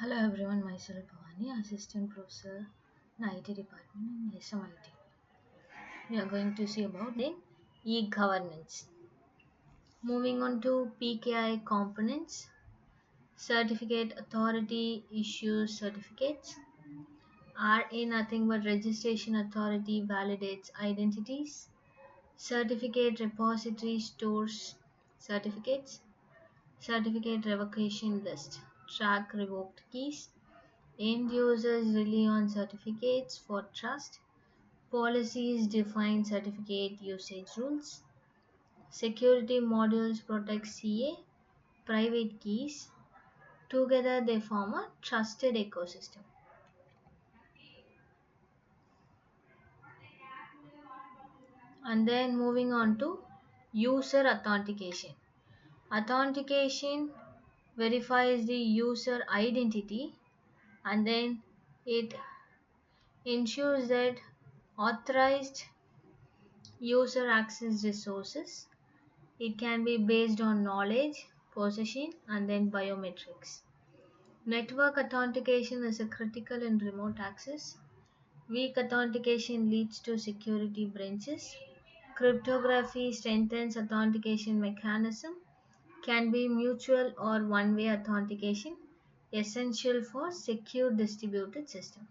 Hello everyone, myself Bhavani, Assistant Professor in IT Department in SMIT. We are going to see about the e-governance. Moving on to PKI components, certificate authority issues certificates. RA nothing but registration authority validates identities. Certificate repository stores certificates. Certificate revocation list, track revoked keys. End users rely on certificates for trust. Policies define certificate usage rules. Security modules protect CA, private keys. Together they form a trusted ecosystem. And then moving on to user authentication. Authentication verifies the user identity and then it ensures that authorized user access resources. It can be based on knowledge, possession, and then biometrics. Network authentication is a critical in remote access. Weak authentication leads to security breaches. Cryptography strengthens authentication mechanism. Can be mutual or one-way authentication, essential for secure distributed system.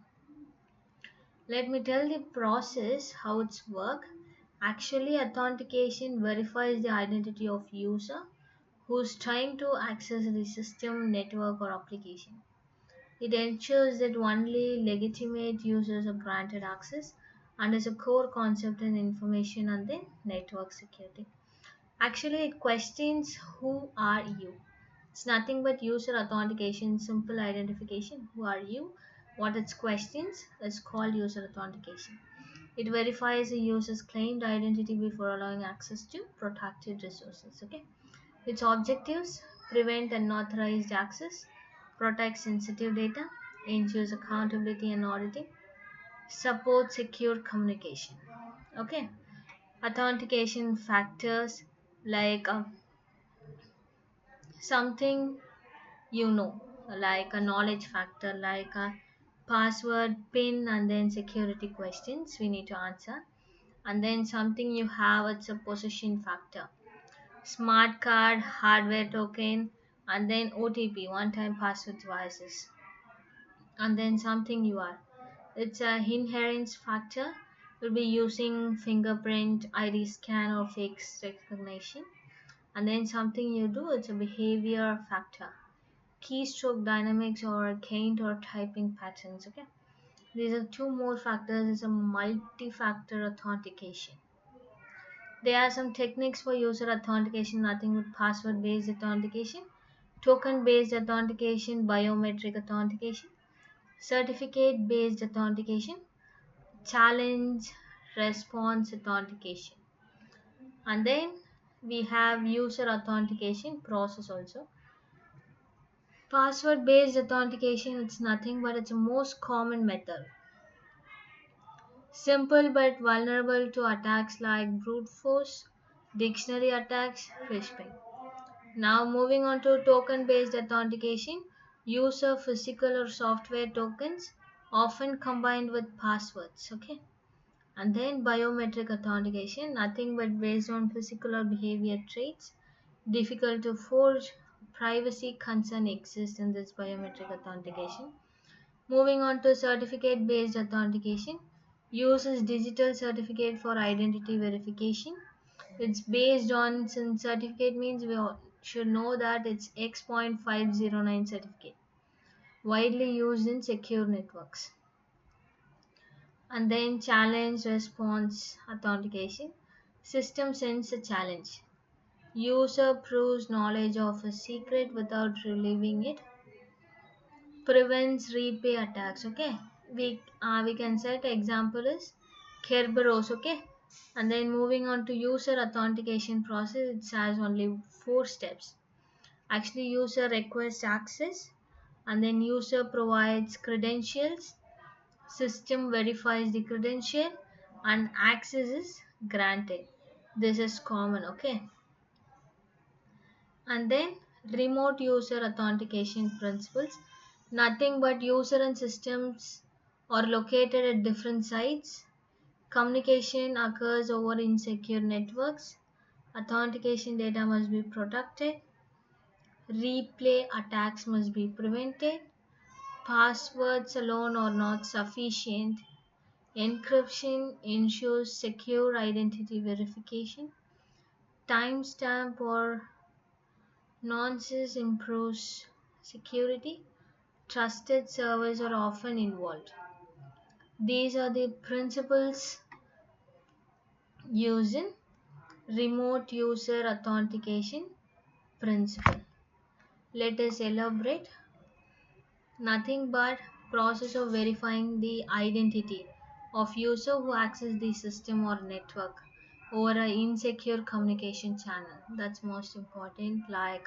Let me tell the process how it's work. Actually, authentication verifies the identity of user who's trying to access the system, network, or application. It ensures that only legitimate users are granted access and is a core concept in information and then network security. Actually, it questions who are you. It's nothing but user authentication, simple identification. Who are you? What its questions is called user authentication. It verifies a user's claimed identity before allowing access to protected resources. Okay. Its objectives prevent unauthorized access, protect sensitive data, ensures accountability and auditing, support secure communication. Okay. Authentication factors like something you know, like a knowledge factor, like a password, PIN, and then security questions we need to answer. And then something you have, it's a possession factor. Smart card, hardware token, and then OTP, one time password devices. And then something you are. It's a inherence factor. We'll be using fingerprint, ID scan, or face recognition. And then something you do, it's a behavior factor. Keystroke dynamics or count or typing patterns. Okay. These are two more factors. It's a multi-factor authentication. There are some techniques for user authentication, nothing but password based authentication, token based authentication, biometric authentication, certificate based authentication, challenge response authentication. And then we have user authentication process also. Password based authentication, it's nothing but it's the most common method. Simple but vulnerable to attacks like brute force, dictionary attacks, phishing. Now moving on to token-based authentication, use of physical or software tokens, often combined with passwords. Okay, and then biometric authentication, nothing but based on physical or behavior traits, difficult to forge. Privacy concern exists in this biometric authentication. Moving on to certificate-based authentication, uses digital certificate for identity verification. It's based on, since certificate means we all should know that it's X.509 certificate, widely used in secure networks. And then challenge response authentication. System sends a challenge. User proves knowledge of a secret without revealing it. Prevents repay attacks. Okay, we can set example is Kerberos. Okay, and then moving on to user authentication process, it has only 4 steps. Actually, user requests access, and then user provides credentials, system verifies the credential, and access is granted. This is common. Okay, and then remote user authentication principles. Nothing but user and systems are located at different sites. Communication occurs over insecure networks. Authentication data must be protected. Replay attacks must be prevented. Passwords alone are not sufficient. Encryption ensures secure identity verification. Timestamp or nonces improves security. Trusted servers are often involved. These are the principles used in remote user authentication principle. Let us elaborate. Nothing but process of verifying the identity of user who access the system or network over an insecure communication channel. That's most important. Like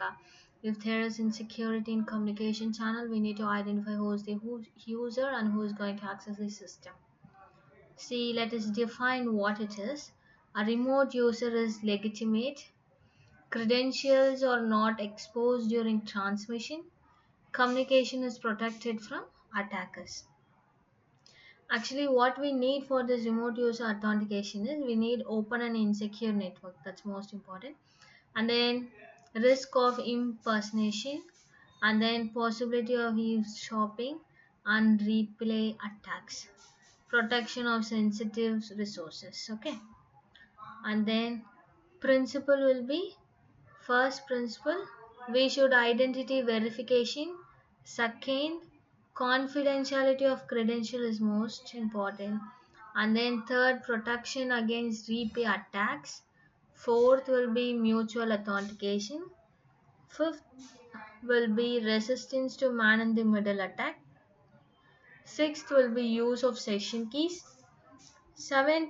if there is insecurity in communication channel, we need to identify who is the user and who is going to access the system. See, let us define what it is. A remote user is legitimate. Credentials are not exposed during transmission. Communication is protected from attackers. Actually, what we need for this remote user authentication is we need open and insecure network. That's most important. And then risk of impersonation, and then possibility of eavesdropping and replay attacks. Protection of sensitive resources. Okay. And then principle will be first principle, we should identity verification. Second, confidentiality of credential is most important. And then third, protection against replay attacks. Fourth will be mutual authentication. Fifth will be resistance to man in the middle attack. Sixth will be use of session keys. Seventh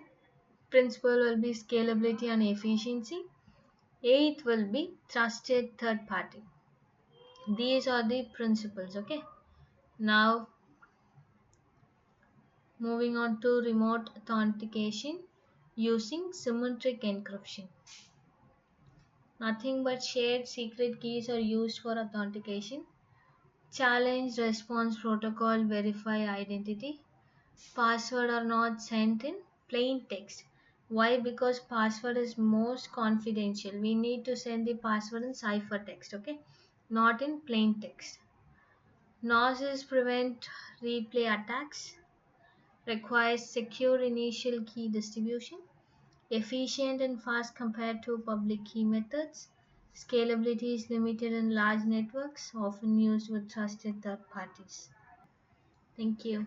principle will be scalability and efficiency. Eighth will be trusted third party. These are the principles. Okay, now moving on to remote authentication using symmetric encryption. Nothing but shared secret keys are used for authentication. Challenge response protocol verify identity. Password are not sent in plain text. Why? Because password is most confidential. We need to send the password in ciphertext, okay, not in plain text. Noses prevent replay attacks. Requires secure initial key distribution. Efficient and fast compared to public key methods. Scalability is limited in large networks, often used with trusted third parties. Thank you.